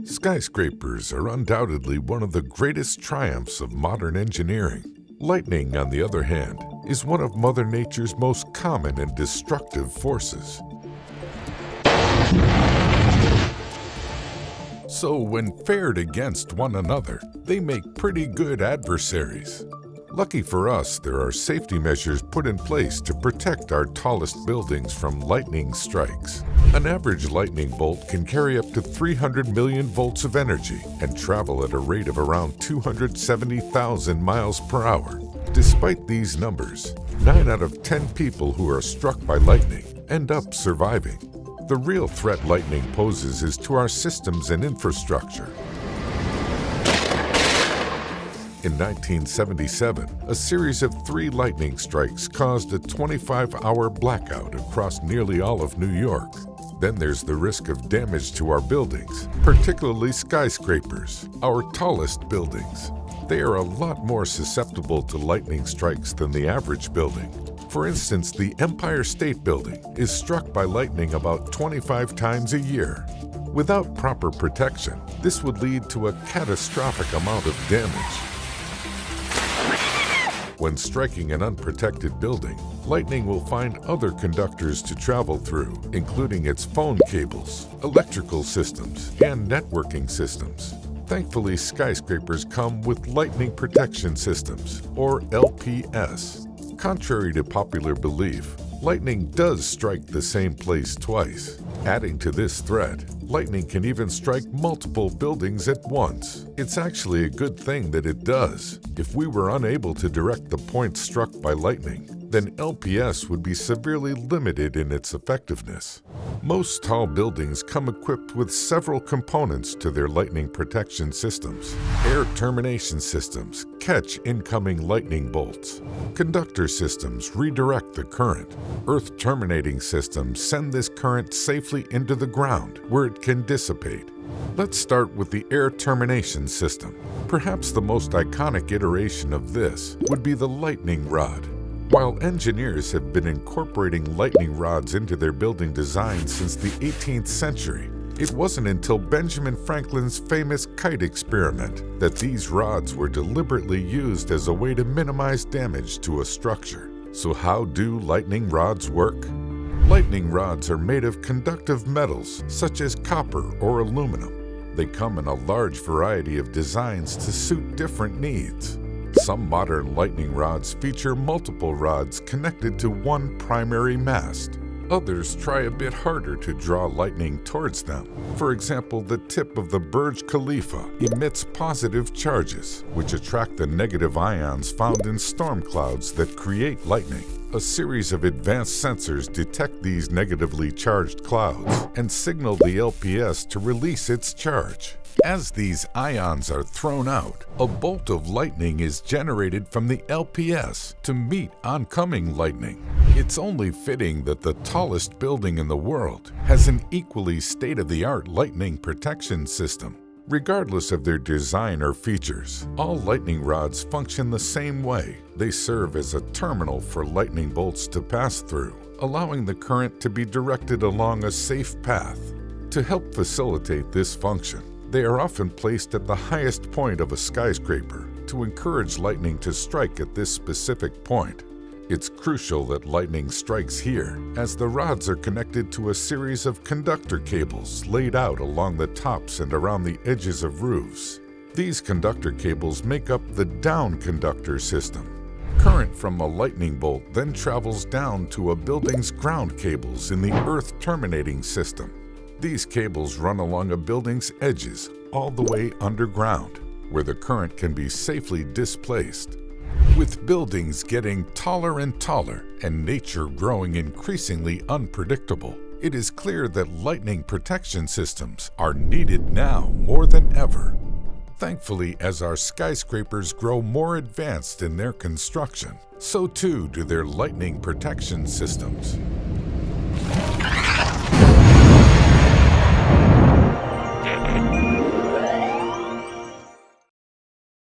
Skyscrapers are undoubtedly one of the greatest triumphs of modern engineering. Lightning, on the other hand, is one of Mother Nature's most common and destructive forces. So when paired against one another, they make pretty good adversaries. Lucky for us, there are safety measures put in place to protect our tallest buildings from lightning strikes. An average lightning bolt can carry up to 300 million volts of energy and travel at a rate of around 270,000 miles per hour. Despite these numbers, 9 out of 10 people who are struck by lightning end up surviving. The real threat lightning poses is to our systems and infrastructure. In 1977, a series of 3 lightning strikes caused a 25-hour blackout across nearly all of New York. Then there's the risk of damage to our buildings, particularly skyscrapers, our tallest buildings. They are a lot more susceptible to lightning strikes than the average building. For instance, the Empire State Building is struck by lightning about 25 times a year. Without proper protection, this would lead to a catastrophic amount of damage. When striking an unprotected building, lightning will find other conductors to travel through, including its phone cables, electrical systems, and networking systems. Thankfully, skyscrapers come with lightning protection systems, or LPS. Contrary to popular belief, lightning does strike the same place twice. Adding to this threat, lightning can even strike multiple buildings at once. It's actually a good thing that it does. If we were unable to direct the points struck by lightning, then LPS would be severely limited in its effectiveness. Most tall buildings come equipped with several components to their lightning protection systems. Air termination systems catch incoming lightning bolts. Conductor systems redirect the current. Earth terminating systems send this current safely into the ground, where it can dissipate. Let's start with the air termination system. Perhaps the most iconic iteration of this would be the lightning rod. While engineers have been incorporating lightning rods into their building designs since the 18th century, it wasn't until Benjamin Franklin's famous kite experiment that these rods were deliberately used as a way to minimize damage to a structure. So how do lightning rods work? Lightning rods are made of conductive metals such as copper or aluminum. They come in a large variety of designs to suit different needs. Some modern lightning rods feature multiple rods connected to one primary mast. Others try a bit harder to draw lightning towards them. For example, the tip of the Burj Khalifa emits positive charges, which attract the negative ions found in storm clouds that create lightning. A series of advanced sensors detect these negatively charged clouds and signal the LPS to release its charge. As these ions are thrown out, a bolt of lightning is generated from the LPS to meet oncoming lightning. It's only fitting that the tallest building in the world has an equally state-of-the-art lightning protection system. Regardless of their design or features, all lightning rods function the same way. They serve as a terminal for lightning bolts to pass through, allowing the current to be directed along a safe path. To help facilitate this function, they are often placed at the highest point of a skyscraper to encourage lightning to strike at this specific point. It's crucial that lightning strikes here, as the rods are connected to a series of conductor cables laid out along the tops and around the edges of roofs. These conductor cables make up the down conductor system. Current from a lightning bolt then travels down to a building's ground cables in the earth terminating system. These cables run along a building's edges all the way underground, where the current can be safely displaced. With buildings getting taller and taller and nature growing increasingly unpredictable, it is clear that lightning protection systems are needed now more than ever. Thankfully, as our skyscrapers grow more advanced in their construction, so too do their lightning protection systems.